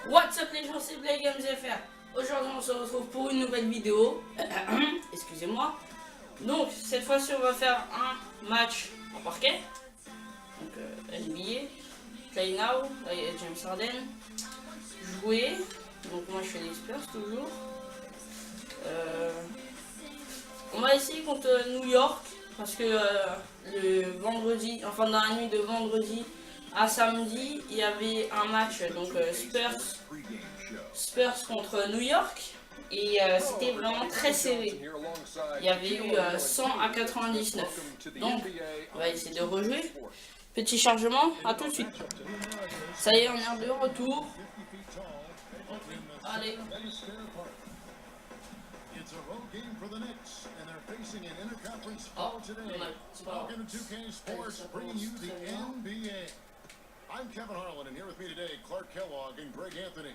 What's up les gens, c'est GamesFR. Aujourd'hui on se retrouve pour une nouvelle vidéo. Excusez-moi. Donc cette fois-ci on va faire un match en parquet. Donc NBA, Play Now, James Harden. Jouer. Donc moi je fais l'espère toujours. On va essayer contre New York. Parce que le vendredi, enfin dans la nuit de vendredi à samedi, il y avait un match, donc Spurs contre New York, et c'était vraiment très serré. Il y avait eu 100 à 99. Donc on va essayer de rejouer. Petit chargement, à tout de suite. Ça y est, on est de retour. Allez. It's a road game for the Knicks, and they're facing an interconference final today. Welcome to 2K Sports, bringing you the NBA. I'm Kevin Harlan, and here with me today, Clark Kellogg and Greg Anthony.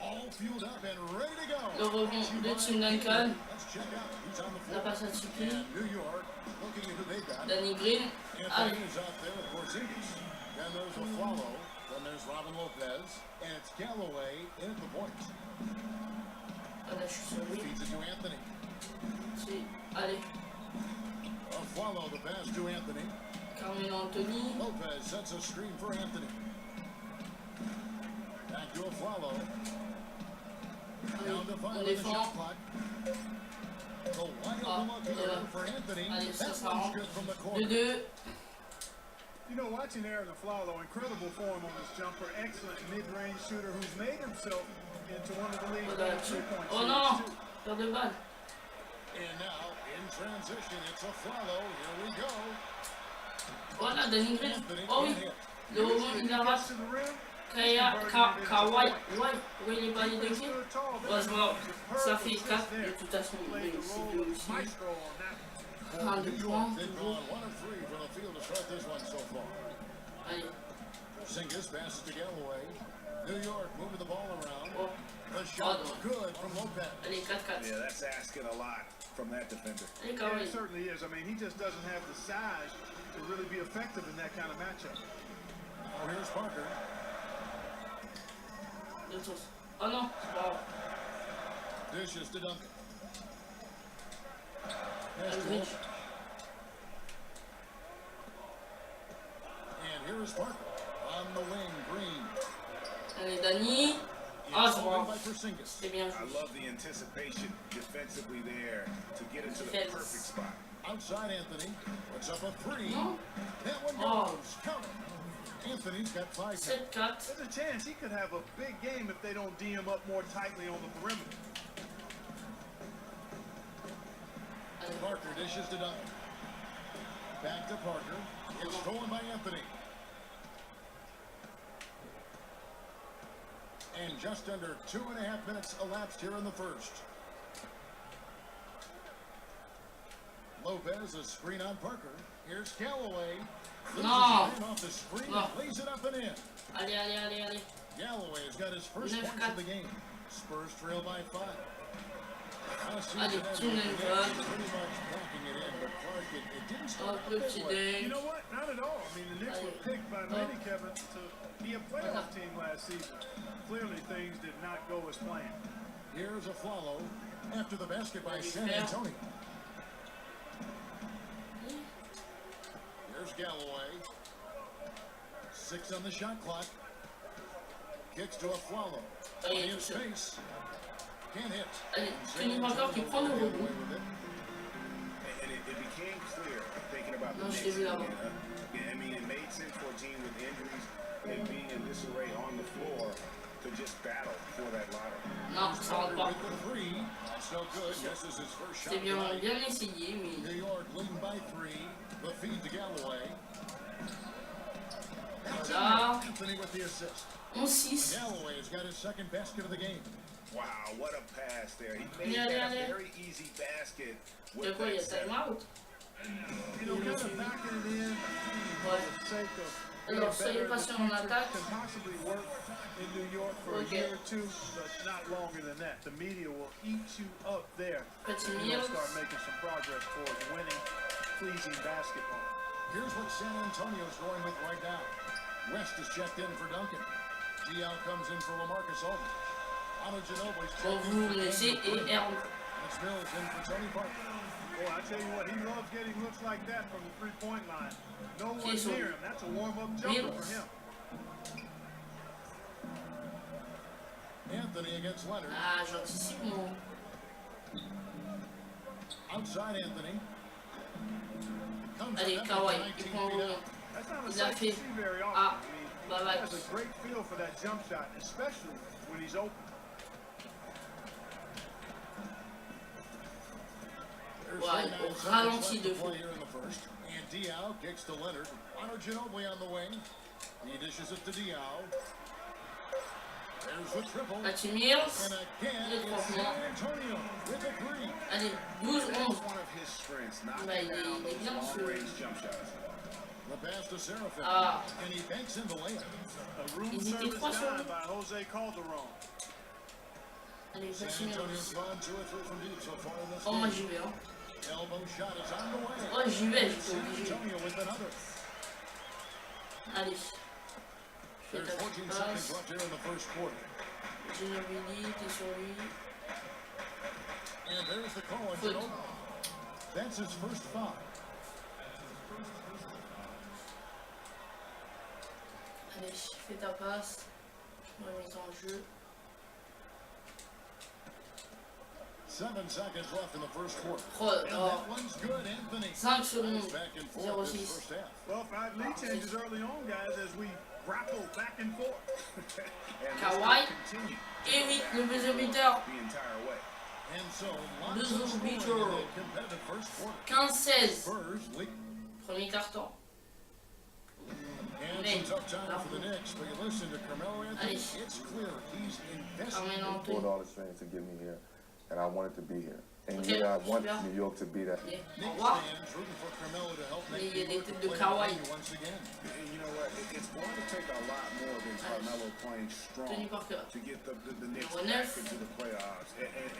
All fueled up and ready to go. Le rebond de Tim Duncan. Let's check out who's on the La floor. passe à Tipeee. And New York, looking at who they got. Danny Green. Anthony is out there with Porzingis. Then there's a follow. Then there's Robin Lopez, and it's Galloway in at the point. Là, je suis sur lui. Feeds it to Anthony. Allez. Follow the pass to Anthony. Carmelo Anthony. Lopez sets a screen for Anthony. Back to a follow. Down to five on the shot clock. The wide open look here for Anthony. Allez, ça That sera one's good from the corner. 2-2. You know, watching Aaron Aflalo, incredible form on this jumper, excellent mid-range shooter who's made himself into one of the league's best three-point Oh shooters. non, peur de balle. And now, in transition, it's a follow. Here we go. Voilà, Danny Green. Oh oui, le rebond il la rate. To the rim, Kawhi, ouais, il est pas identifié. Heureusement, ça fait 4 de toute façon. Mais c'est 2 aussi. maestro on that. 1, 2 points. They've drawn 1 of 3 from the field to start this one so far. Allez. Porzingis passes to Galloway. New York moving the ball around. Oh. The shot's good from Lopez. Allez, 4-4. Yeah, that's asking a lot from that defender. Allez, Yeah, Kawhi. it certainly is. I mean, he just doesn't have the size to really be effective in that kind of matchup. Oh, here's Parker. Oh non, c'est pas grave. Dishes to Duncan. Pass to Aldridge. Lopez. And here is Parker. On the wing, Green. Allez, Danny. Ah, c'est Followed bon. by Porzingis. C'est bien I joué. love the anticipation defensively there to get into the Defense. perfect spot. Outside Anthony. Puts up a 3. Non. That one Oh. goes. Count it. Anthony's got 5. 7-4. There's a chance he could have a big game if they don't D him up more tightly on the perimeter. Parker dishes to Duncan. Back to Parker. It's stolen by Anthony. And just under 2.5 minutes elapsed here in the first. Lopez, a screen on Parker. Here's Galloway. No. Off the screen, No. lays it up and in. Allez. Galloway has got his first 9-4. points of the game. Spurs trail by 5. Allez, Tim Duncan. Pretty much backing it in, but Clark, it didn't Oh, start le that petit way. You ding. know what? Not at all. I mean, the Knicks were picked by many, Kevin, to be a playoff team last season. Clearly, things did not go as planned. Here's a follow after the basket by Merci. San Antonio. Here's Galloway. 6 on the shot clock. Kicks to a follow. Allez, In tout seul. space. Can't hit. Allez, San Tony Parker qui Antonio prend le get rebond. away with it. And it became clear, thinking about the Non, je l'ai Knicks. vu avant. I mean, it made sense for a team with injuries and being in disarray on the floor to just battle for that lottery. Non, ça rentre pas. With the 3. That's no good. Misses his first shot. C'est bien, tonight. bien essayé, mais... New York leading by 3. The feed to Galloway. That's it. Voilà. Anthony with the assist. 11-6. Galloway has got his second basket of the game. Wow, what a pass there. He made Allez, that a allez. very easy basket De with quoi, il y that a set. time out? You know, kind of backing it in for the sake of Alors, being soyez better in the patient en future attaque. can possibly work in New York for Okay. a year or two, but not longer than that. The media will eat you up there. Petit You'll Mills. start making some progress towards winning, pleasing basketball. Here's what San Antonio's going with right now. West is checked in for Duncan. Dial comes in for LaMarcus Aldridge. Bon, vous laissez et elle. It's Mills in for Tony Parker. Boy, I tell you what, he loves getting looks like that from the three-point line. No one near him. That's a warm-up jumper for him. Anthony against Leonard. Ah, j'anticipe mon. Outside Anthony. Allez, Kawhi, il prend le long. Il a fait. Ah, bah He has a great feel for that jump shot, especially when he's open. Ouais, au ralenti de fou. And Dial kicks to Leonard. Honor Ginobili on the wing. He dishes it to Dial. There's the triple. Patty Mills. And again, it's San Antonio with a three. Allez, 12-11. One of his strengths, Bah, knocking il est down those bien ce. long-range jump shots. The pass to Seraphin. Ah. And he banks in the layup. A room Ils étaient service 3 sur dime by Jose Calderon. Allez, San Patty Mills. Antonio's gone 2 or 3 from deep so far in this Oh, moi game. j'y vais, hein. Elbow shot is on the way. Oh, j'y vais, j'étais San obligé. Antonio with another. Allez. Je fais There's 14 ta seconds passe. left here in the first quarter. Ginobili, t'es sur lui. And there's the call on Foot. Ginobili. That's his first foul. Allez, fais ta passe. Remise en jeu. 7 seconds left in the first quarter. Oh, And oh. that one's good, Anthony. 5 secondes. Back and forth in the 0-6. first half. Well, five lead changes early on, guys, as we grapple back and forth. And Kawhi. this will continue Et oui, le buzzer beater. the entire way. And so, lots Buzzer of scoring in beater. that competitive first quarter. 15-16. Spurs lead. Premier carton. And Hey, some tough time bravo. for the Knicks, but you listen to Carmelo Anthony, Allez. it's clear he's invested. Carmelo Pulled Anthony. all the strings to get me here, and I wanted to be here. And Okay, I want super. New York to be that. Allez, au Knicks revoir. fans rooting for Carmelo to help Mais make il y a New des York têtes a de playoff Kawhi. venue once again. And you know what? It's going to take a lot more than Carmelo playing strong Tony Parker. to get the Knicks Numéro back 9. into the playoffs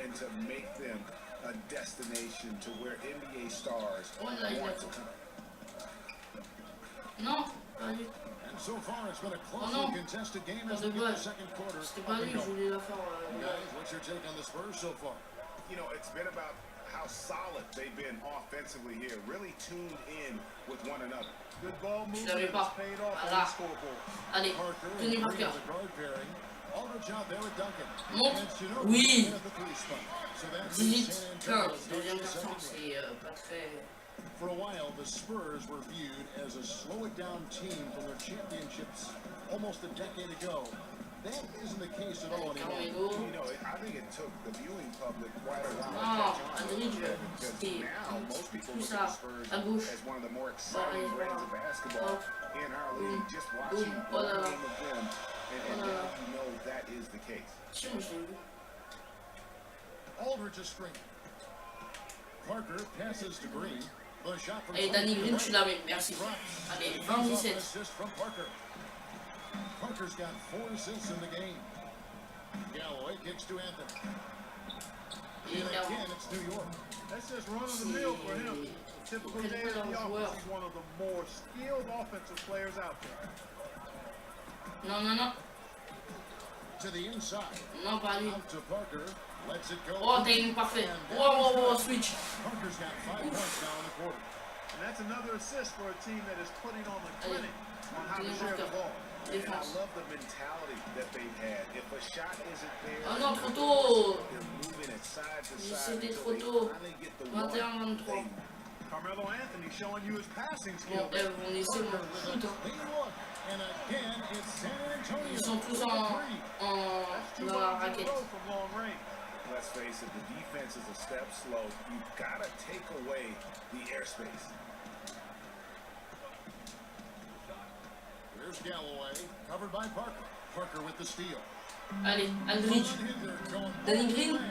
and to make them a destination to where NBA stars Oh là, il a want to tout. come. Non, pas lui. And so far, it's been a Oh closely non. contested game Pas as de we get bol. the second quarter. C'était pas lui, je voulais la faire. Guys, what's your take on the Spurs so far? You know, it's been about how solid they've been offensively here, really tuned in with one another. Good ball Je movement l'avais has pas. paid off on Voilà. the scoreboard. Allez, Parker Tony and Parker. Green with the guard pairing. Aldridge out there with Duncan. Monte. And Ginobili Oui. at the three spot. So that's 18, San Antonio 15. starts Deuxième the carton, second leg. c'est pas très. For a while, the Spurs were viewed as a slow-it-down team from their championships almost a decade ago. That isn't the case at all anymore. Carmelo. You know, I think it took the viewing public quite a while Non, to catch on to Aldridge, it, because c'était now most people plus look à at the Spurs à gauche. as one of the more Allez, exciting brands voilà. of basketball Hop. in our league. Just watching Boum. one Oh là là. game of them, and Oh là là. now you know that is the case. Si, moi je l'ai vu. Aldridge is screened. Parker passes to Green. The shot from Allez, Danny Green, tu l'avais. Merci. Allez, 20-17. Assist from Parker. Parker's got 4 assists in the game. Galloway kicks to Anthony. Et And là, again, it's New York. That's just run of the mill for him. Typical day of the offense. He's one of the more skilled offensive players out there. non, non, non. To the inside. Non, pas lui. Out to Parker. Lets it go. Oh, timing parfait. Oh, switch. Parker's got 5 points now in the quarter. And that's another assist for a team that is putting on the Allez, clinic on how to Tony share the Parker. ball. And I Défense. love the mentality that they've had. If a shot isn't there, Oh non, trop tôt. they're moving it side to Mais side c'était until trop they tôt. finally get the one. 21-23. Carmelo Anthony showing you his passing Bon, skills. elles vont laisser mon shoot. Hein. Clean look. And again, it's San Antonio. Ils sont tous with a three. Two dans la balls in a raquette. row from long range. Let's face it, the defense is a step slow. You've got to take away the airspace. Here's Galloway, covered by Parker. Parker with the steal. Allez, Aldridge. Unhindered, going all Danny the Green. way.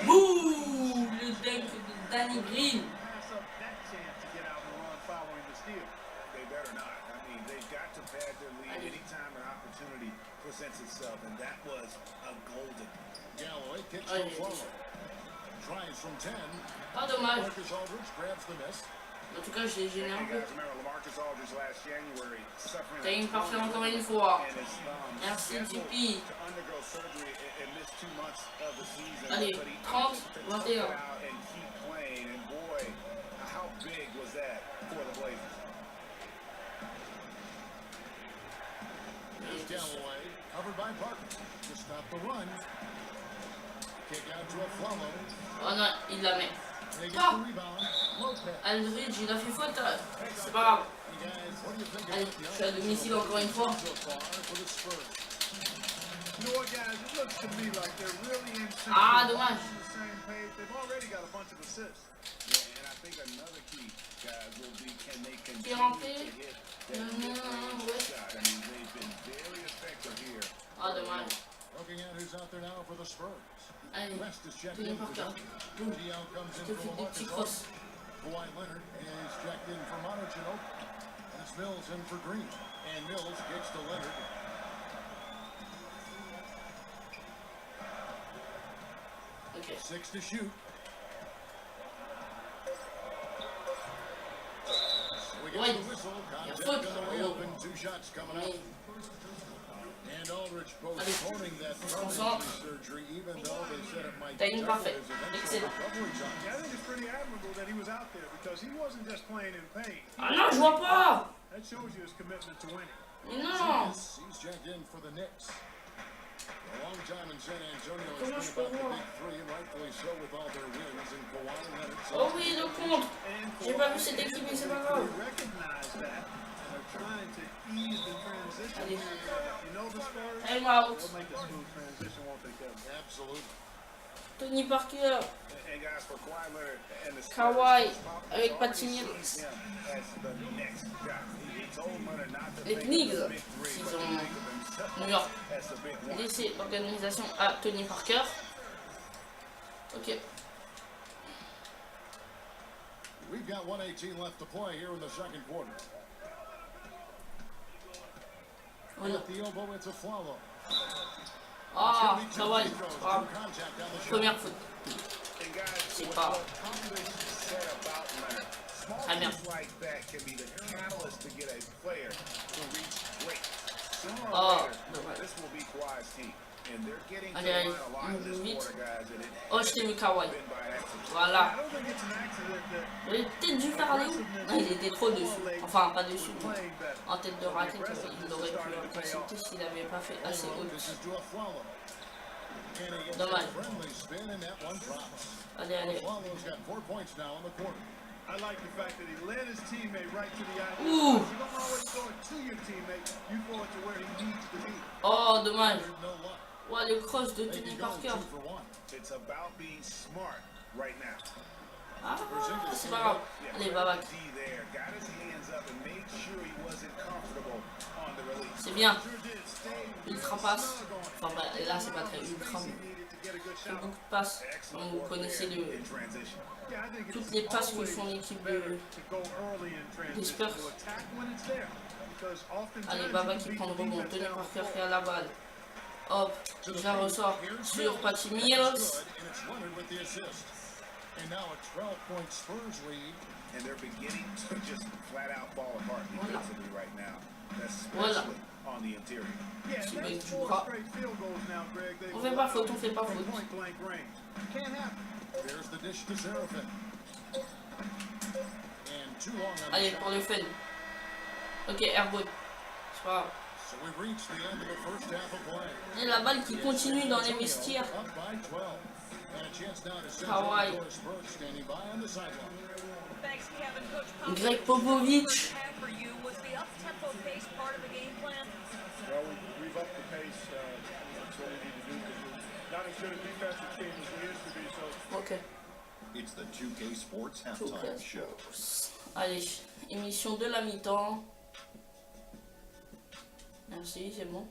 Bouh, le dunk de Danny Green. Pass up that chance to get out and run following the steal. They better not. I mean, they've got to pad their lead Allez. anytime an opportunity presents itself, and that was a golden. Galloway kicks Allez. from Floro. Tries from 10. Pas dommage. Marcus Aldridge grabs the miss. En tout cas, je l'ai gêné un peu. T'as une parfaite encore une fois. Merci, JP. Allez, 30, 21. Oh non, il la met. Oh, Aldridge, il a fait faute. C'est pas grave. Allez, je suis à domicile encore une fois. Ah, dommage. Qui est rentré? Ouais. Ah, dommage. Allez, Tony Parker. Je te fais des petits crosses. Mills in for Green, and Mills gets to Leonard. Okay. 6 to shoot. We get the whistle. Contact on the way open. 2 shots coming up. And Aldridge postponing that surgery, even though they said it might take parfait. Excellent. Yeah, I think it's pretty admirable that he was out there because he wasn't just playing in pain. Ah non, je vois pas. That shows you his commitment to winning. Mais non. He's checked in for the Knicks. A long time in San Antonio has been about the big three, and rightfully so with all their wins. And Kawhi Leonard. Oh oui, le compte. J'ai pas vu cette équipe, mais c'est pas grave. Allez. I'm out. Tony Parker. Kawhi avec Patty Mills. Les Knicks, ils ont New York laissé l'organisation à Tony Parker. Ok. We've got 1:18 left to play here in the second quarter. Voilà. At the elbow, it's a follow. Ah, Kawhi. Ah, première faute. C'est pas. Très bien. Oh, dommage. Allez, allez, vite. Oh, je t'ai vu Kawhi. Voilà. Il aurait peut-être dû faire aller où? Non, il était trop dessus. Enfin, pas dessus. En tête de raquette, il aurait pu intercepter s'il n'avait pas fait assez haut. Dommage. Allez, allez. I like the fact that he led his teammate right to the island. Ouh. You don't always throw it to your teammate, you throw it to where he needs to be. Oh, dommage. Ouais, le cross de Tony Parker. It's about being smart right now. Ah, c'est pas grave. Allez, Babac. C'est bien. Ultra passe. Enfin, bah, là, c'est pas très ultra, mais c'est beaucoup de passes. Donc, vous connaissez toutes les passes que font l'équipe d'Espère. Allez, Baba qui prend le rebond. Tony Parker qui a la balle. Hop, je la ressors sur Patty Mills. And now a 12-point Spurs lead, and they're beginning to just flat out fall apart defensively right now, especially on the interior. Yeah, that's 4 straight field goals now, Greg. On fait pas faute, on fait pas faute. Point blank range. Can't happen. There's the dish to Seraphin. And too long on allez, pour le fun. Ok, airball. C'est pas grave. So we've reached the end of the first half of play. Et la balle qui continue dans les vestiaires. Up by 12. And a chance now to send Kawhi. Spurs standing by on the sideline. Thanks, Kevin. Coach Greg Popovich. for you was the up-tempo pace part of the game plan. Well, we've upped the pace. That's what we need to do because we're not as good a defensive team as we used to be. So. Ok. It's the 2K Sports halftime show. Allez, émission de la mi-temps. Merci, c'est bon.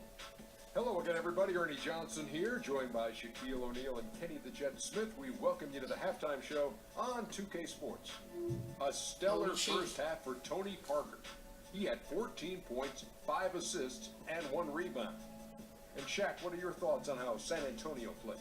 Hello again, everybody. Ernie Johnson here, joined by Shaquille O'Neal and Kenny the Jet Smith. We welcome you to the halftime show on 2K Sports. A stellar first half for Tony Parker. He had 14 points, 5 assists, and 1 rebound. And Shaq, what are your thoughts on how San Antonio played?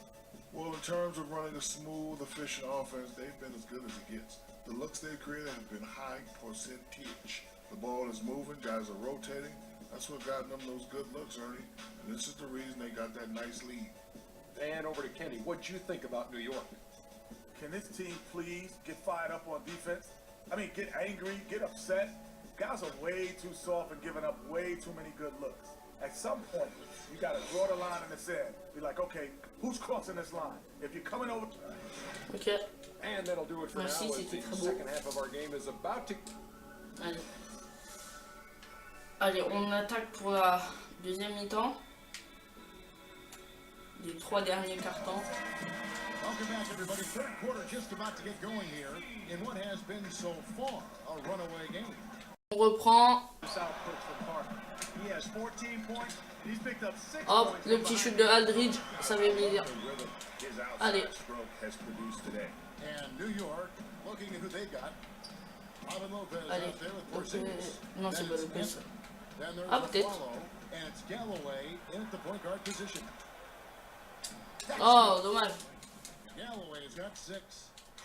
Well, in terms of running a smooth, efficient offense, they've been as good as it gets. The looks they've created have been high percentage. The ball is moving, guys are rotating. That's what got them those good looks, Ernie. And this is the reason they got that nice lead. And over to Kenny. What'd you think about New York? Can this team please get fired up on defense? I mean, get angry, get upset. Guys are way too soft and giving up way too many good looks. At some point, you got to draw the line in the sand. Be like, okay, who's crossing this line? If you're coming over... Ok. And that'll do it for Merci, now. As c'était the très beau. second half of our game is about to... Allez. Allez, on attaque pour la deuxième mi-temps. Les 3 derniers cartons. Welcome back, everybody. Third quarter just about to get going here in what has been so far a runaway game. On reprend. He has 14 points. He's picked up 6 Hop, points. le petit shoot de Aldridge, ça fait plaisir. Allez. And New York, looking at who they got. Robin Lopez Allez. out there with Ok. Porzingis. Non, c'est pas Lopez. Then there's Ah, the peut-être. follow, and it's Galloway in at the point guard position. Oh, dommage. Galloway's got 6.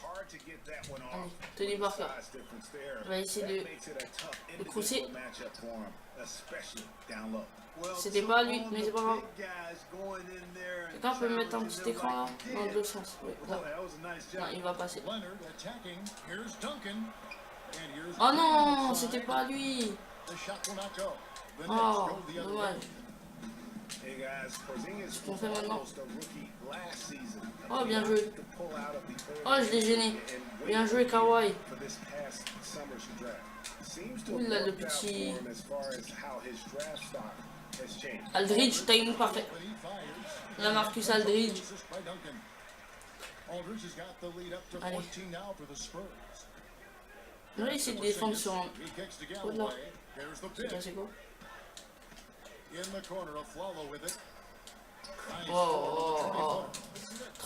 Hard to get that one Allez, off. Tony Parker. Size difference there. On va essayer That makes it a tough de crousser. individual matchup for him, especially down low. C'était pas lui, mais c'est pas grave. Quelqu'un peut me mettre un petit écran là? Dans le sens. Oui, là. Non, il va passer. Leonard attacking. Here's Duncan. And here's Oh non, c'était pas lui. The shot will not go. The Knicks Oh, go the other way. dommage. Hey guys, Porzingis qu'on was fait maintenant? almost a rookie last season. Oh, bien joué. To pull out of the Oh, je l'ai gêné. Bien joué, Kawhi. for this past summer's draft. Seems to have Oula, le worked out petit- for him as far as how his draft stock has changed. Aldridge, timing parfait. But he fires. La Marcus Aldridge. Assist by Duncan. Aldridge has got the lead up to Allez. 14 now for the Spurs. Je vais essayer de défendre sur un. He kicks to Oh là. Galloway. There's the C'est pick. cassé quoi? In the corner, a follow with it. Nice Oh, follow, oh,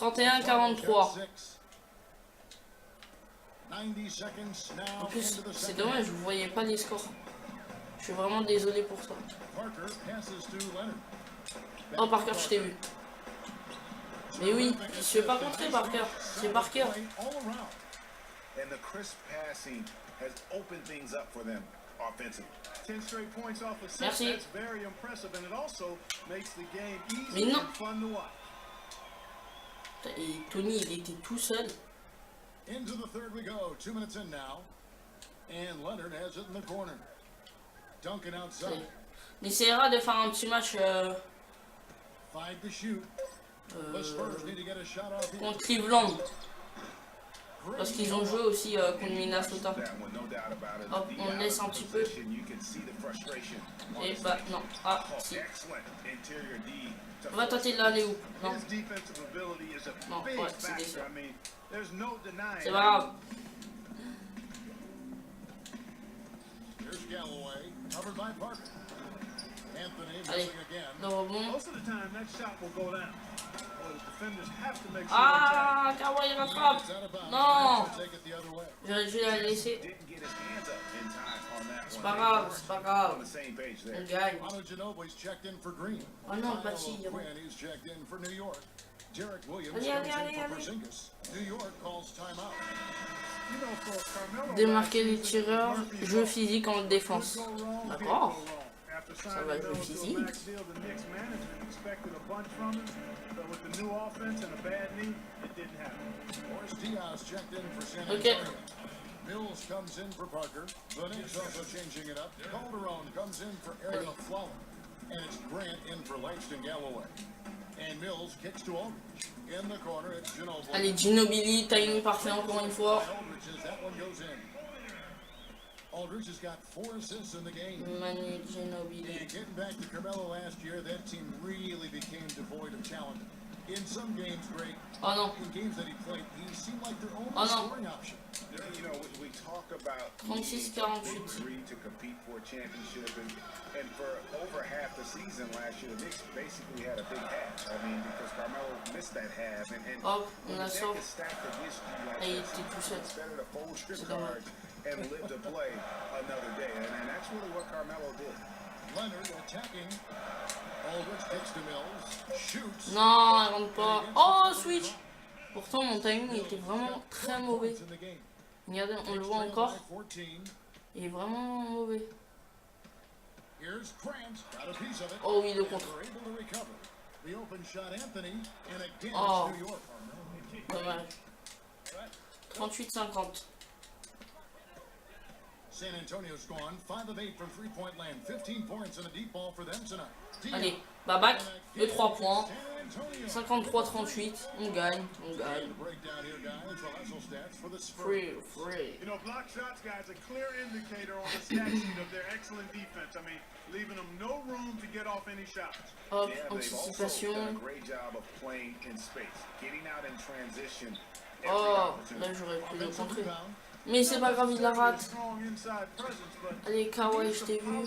oh. 31-43. 90 seconds now En plus, into the c'est second dommage, half. je voyais pas les scores. Je suis vraiment désolé pour ça. Parker passes to Leonard. Oh, Parker, je t'ai vu. Mais oui, il se fait pas contrer, Parker. C'est Parker. All around. And the crisp passing has opened things up for them offensively. 10 straight points off of 6. Merci. That's very impressive, and it also makes the game Mais easy non. and fun to watch. Et Tony, il était tout seul. Into the third we go. 2 minutes in now. And Leonard has it in the corner. Duncan outside. Il essaiera de faire un petit match 5 to shoot. The Spurs need to get a shot off here. contre Cleveland. Parce qu'ils ont joué aussi contre Minnesota. That one, no doubt about it. Hop, The on laisse un petit peu. opposition, you can see the frustration on Et his bah face. non. Ah, Oh, si. excellent interior D to On va force tenter de l'aller où? Non, His defensive ability is a Non, big ouais, c'était factor. sûr. I mean, there's no denying c'est pas grave. Here's Galloway. Covered by Parker. Anthony Allez, missing again. le rebond. Most of the time, that shot will go down. Well, the defenders have to make sure Ah, Kawhi rattrape. It's out of bounds. Non. They'll take it the other way. J'aurais dû la laisser. Didn't get his hands up in time on that C'est one. pas They grave, weren't c'est pas on grave. the same page On there. gagne. Manu Ginobili's checked in for Green. Oh non, Kyle pas si. O'Quinn is checked in for New York. Derek Williams Allez, comes allez, in for allez, allez. Porzingis. New York calls timeout. You know, for Carmelo, Démarquer last les season, tireurs, Murphy's jeu law physique en défense. could go wrong, D'accord. did go wrong. After Ça signing va jouer Melo to a physique. max deal, the Knicks management expected a bunch from him, but with the new offense and a bad knee, it didn't happen. Morris Diaz checked in for San Ok. Antonio. Mills comes in for Parker. The Knicks also changing it up. Calderon comes in for Aaron Aflalo. And it's Grant in for Langston Galloway. And Mills kicks to Aldridge. In the corner, it's Ginobili. Allez, Ginobili, timing parfait encore une fois. Aldridge as that one goes in. Aldridge has got 4 assists in the game. Manu Ginobili. And getting back to Carmelo last year, that team really became devoid of talent. In some games, Greg, Oh non. in games that he played, he seemed like their only Oh, no. scoring option. You know, we talk about 36-48. agreed to compete for a championship, and for over half the season last year, the Knicks basically had a big half. I mean, because Carmelo missed that half, and Hop, when on a the deck sort. is stacked against you like Et il that, était tout seul. it's better to fold script C'est dommage. cards and live to play another day, and that's really what Carmelo did. Leonard attacking. Aldridge kicks to Mills. Shoots. Non, elle rentre pas. Oh, switch. Pourtant, mon timing était vraiment très mauvais. In the game. Regardez, on le voit encore. Il est vraiment mauvais. Oh oui, le contre. Oh, dommage. 38-50. San Antonio's gone 5 of 8 from three-point land, 15 points and a deep ball for them tonight. Allez, Babac, le 3 points. 53-38, on gagne, on gagne. Free. You know, block shots, guys, a clear indicator on the stat sheet of their excellent defense. I mean, leaving them no room to get off any shots. Hop, Yeah, they've also done a anticipation. great job of playing in space, getting out in transition. Oh, là j'aurais pu le contrer. Mais c'est pas grave, il la rate. Allez, Kawhi, je t'ai vu.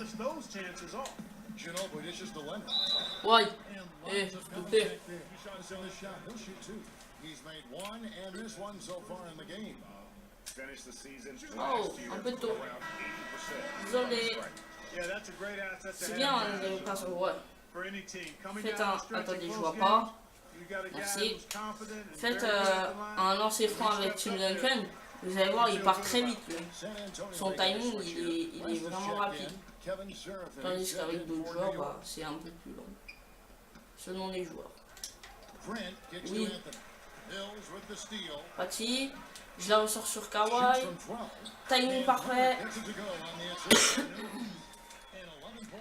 Ouais. Eh, s'il te plaît. Oh, un peu tôt. Désolé. C'est bien, on passe au ouais. Faites un... Attendez, je vois pas. Merci. Faites un lancer franc avec Tim Duncan. Vous allez voir, il part très vite. Lui. Son timing, il est vraiment rapide. Tandis qu'avec d'autres joueurs, bah, c'est un peu plus long. Selon les joueurs. Oui. Patti. Je la ressors sur Kawhi. Timing parfait.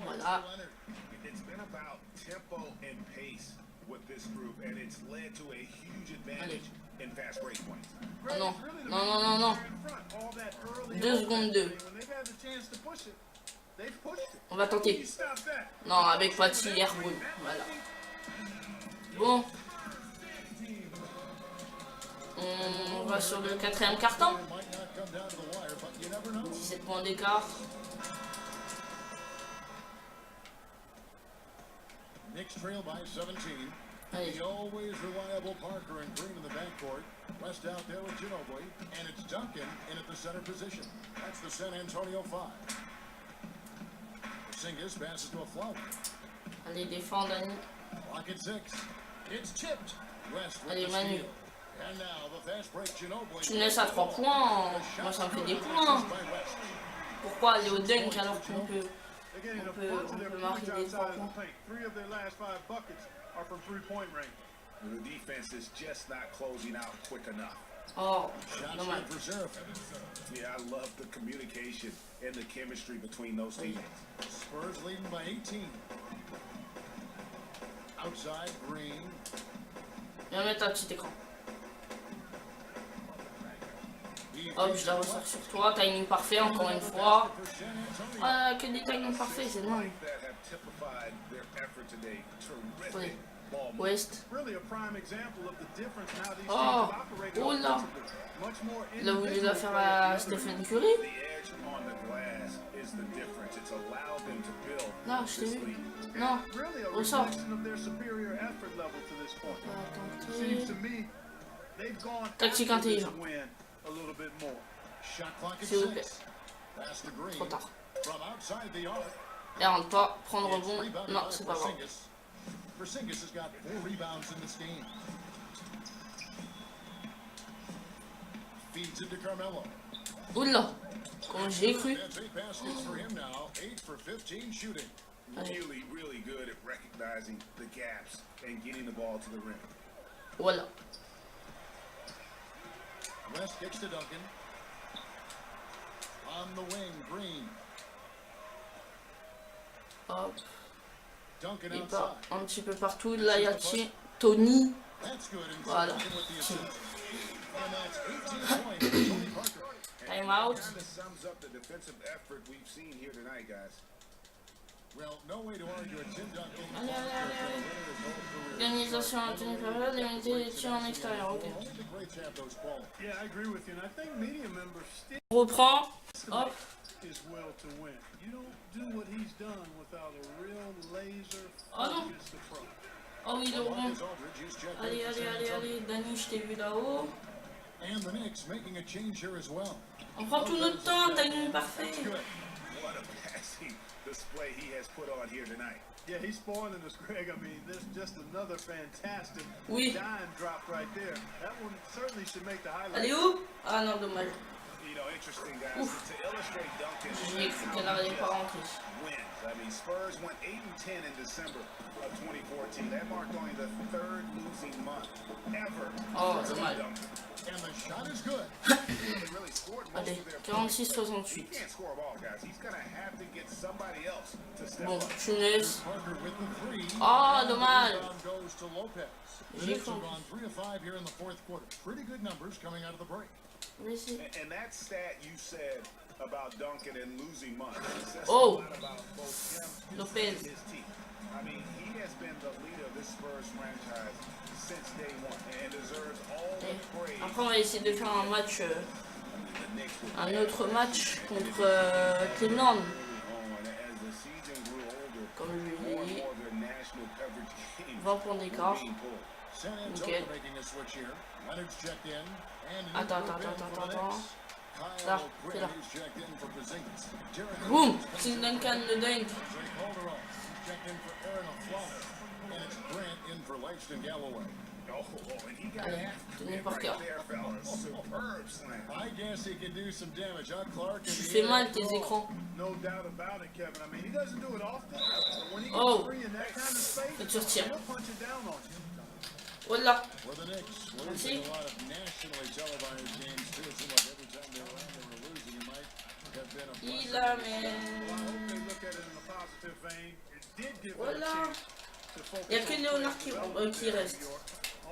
Voilà. Allez. Oh non, non. 2 secondes 2. On va tenter. Non, avec Patti et Herboun. Voilà. Bon. On va sur le 4e carton. 17 points d'écart. Allez. The always reliable Parker and Green in the backcourt. West out there with Ginobili, and it's Duncan in at the center position. That's the San Antonio 5. Porzingis passes to a flower. Allez, défends, Dani. Clock at 6. It's tipped. West with Allez, the Manu. steal. And now the fast break Ginobili. Tu me laisses à 3 points. Moi, ça me fait des points. Pourquoi aller au dunk alors qu'on peut marquer des 3 points? Are from three-point range. The defense is just not closing out quick enough. Oh, dommage. Yeah, I love the communication and the chemistry between those teammates. Spurs leading by 18. Outside, Green. Viens mettre un petit écran. Hop, je la ressors sur toi. Timing parfait, encore une fois. Ah, que des timings parfaits, c'est normal. Oui. West. Oh, oh là. Il a voulu la faire à Stephen Curry. Non, je t'ai vu. Non, ressort. Tactique intelligente. S'il vous plaît. Trop tard. Et rentre pas, prendre rebond. Non, c'est pas bon. Porzingis has got 4 rebounds in this game. Feeds it to Carmelo. Oula, comme j'ai cru. That's 8 baskets for him now, 8 for 15 shooting. Really good at recognizing the gaps and getting the ball to the rim. Voilà. West kicks to Duncan. On the wing, Green. Hop. Duncan Il outside. part un petit peu partout. Là, il y a Tony. That's good. And Voilà. Duncan with the assist. And that's 18 points for Tony Parker. Time out. Kind of sums up the defensive effort we've seen here tonight, guys. Well, no way to argue it. Tim Duncan. Allez. Organisation en tenue période, limité tirs en extérieur. Ok. Only the greats have those qualities. Yeah, I agree with you, and I think media members still On reprend. Hop. his will to win. You don't do what he's done without a real laser Oh non. focused approach. Oh oui, le rebond. Marcus Aldridge is checked in Allez, for San allez, Antonio. allez. Dani, je t'ai vu là-haut. And the Knicks making a change here as well. On prend tout notre temps. Timing parfait. What a passing display he has put on here tonight. Yeah, he's spoiling us, Greg. I mean, this just another fantastic Oui. dime drop right there. That one certainly should make the highlight. Allez où? Ah non, dommage. You know, interesting, guys. To illustrate Duncan, J'ai cru qu'elle n'arrivait pas à rentrer. wins. I mean, Spurs went 8-10 in December of 2014. That marked only the third losing month ever. Oh, dommage. And the shot is good. They really scored most Allez, of their 46-68. He can't score a ball, guys. He's gonna have to get somebody else to step Bon, up. Tunis. Parker with the three. Oh, dommage. Rebound goes to Lopez. The Knicks have gone 3 of 5 here in the fourth quarter. Pretty good numbers coming out of the break. Merci. And that stat you said about Duncan and losing months says Oh. a lot about both him Lopez. and his team. I mean, he has been the leader of this Spurs franchise since day one and deserves all the praise. Après, on va essayer de faire un match, The Knicks will un autre match contre Cleveland. on as the season grew older. Comme je More l'ai and dit, more of their national coverage games 20 points d'écart. being pulled. San Antonio Okay. making a switch here. Leonard's checked in. And Attends. Là, c'est là. He's checked in for Porzingis. Jericho Boum, c'est Duncan le dunk. Drake Calderon. Checked in for Aaron Aflalo. And it's Grant in for Langston Galloway. Oh, and he got Allez, half tenez it par right cœur. there, fellas. Superb slam. I guess he can do some damage. Huh, Clark? Tu fais mal tes écrans. No doubt about it, Kevin. I mean, he doesn't do it often, but when he gets Oh. free in that kind of space, Faut que tu retires. he'll punch it down on you. Voilà. For the Knicks, Merci. losing a lot of nationally televised games too. It seemed like every time they were on, they were losing. It might have been a Il blessing. a, Well, I mais... hope they look at it in a positive vein. It did give them a Voilà. chance to focus Il n'y a que on Léonard qui, development qui in reste. New York.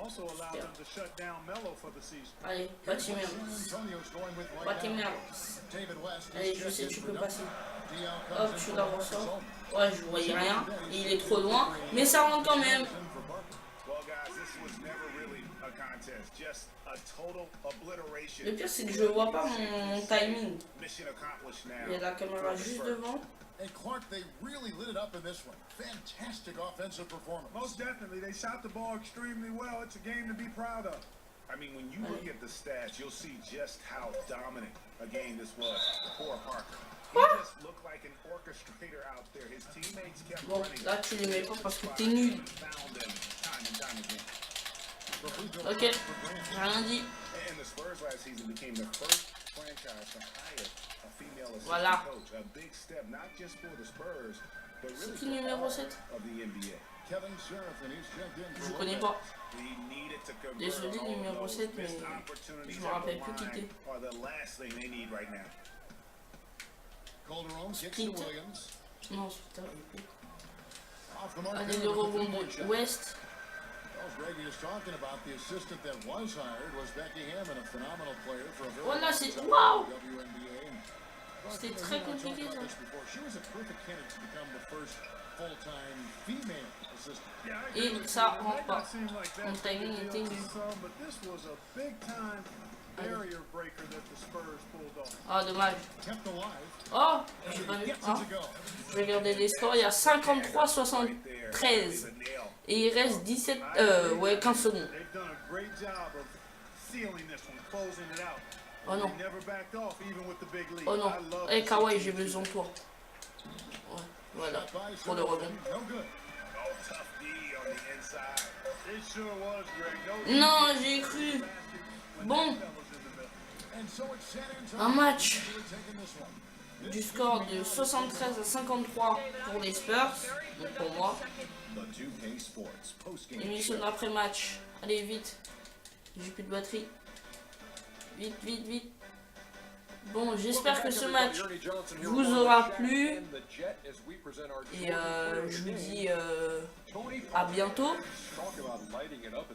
Also allowed them to shut down Melo for the season. Allez, pas tes merdes. San Antonio's going with Pas tes right now. merdes. David West is Allez, je sais, checked tu in peux for passer. Duncan. Dion Hop, comes in je for la Marcus ressors. Holmes. Ouais, je voyais rien. Il est trop loin. Mais ça rentre quand même. In for Parker. Well, guys, this was never really a contest, just a total obliteration. Le pire, c'est que je vois pas mon timing. Mission accomplished now. Il y a la caméra juste devant. And Clark, they really lit it up in this one. Fantastic offensive performance. Most definitely, they shot the ball extremely well. It's a game to be proud of. I mean, when you look at the stats, you'll see just how dominant a game this was for Parker. He just looked like an orchestrator out there. His teammates kept Bon, running. là, tu les mets pas parce que t'es nul. Found them time and time again. Ok, j'ai rien dit. And the Spurs last season became the first franchise to hire a female assistant Voilà. coach. A big step, not just for the Spurs, but really qui numéro 7? of the NBA. Kevin Sheriff, and he's checked in Je for connais Lopez. pas. He needed to convert Désolé, all numéro those 7, mais missed je opportunities me at rappelle the plus qui line t'es. are the last thing they need right now. Calderon kicks to Split. Williams. Non, c'est putain, il est Off the mark Allez, there le with a rebond three-point de shot. West. Well, as Greggy is talking about, the assistant that was hired was Becky Hammond, a phenomenal player for a very Voilà, long c'est- time waouh! in the WNBA. And, well, C'était you know, très you and I talked compliqué, about ça. this before. She was a perfect candidate to become the first full-time female assistant. Yeah, I Et agree with ça you. It rentre might pas. not seem like that Mon big a timing deal était to nul. some, but this was a big-time barrier breaker that the Spurs pulled off. Ah, dommage. Kept alive. Oh, j'ai pas vu. Gets Ah. it to go. Je vais regarder les scores. Il y a 53-73. Et il reste 17, ouais, 15 secondes. They've done a great job of sealing this one, closing it out. Oh non. They never backed off, even with the big lead. Oh non. I love Eh, to Kawhi, see j'ai it. besoin de toi. Ouais, voilà. Shot by Pour le rebond. No good. Oh, tough D on the inside. It sure was, Greg. Non, j'ai cru. Bon, And so it's San Antonio un match who are taking this one. du score de 73-53 pour les Spurs. Donc pour moi. The 2K Sports post-game Émission d'après-match. Allez, vite. J'ai plus de batterie. Vite, vite, vite. Bon, j'espère que ce match vous aura plu. Et je vous dis à bientôt.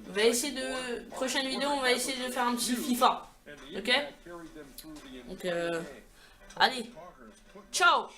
On va essayer de... Prochaine vidéo, on va essayer de faire un petit FIFA. Ok? Donc, allez. Ciao!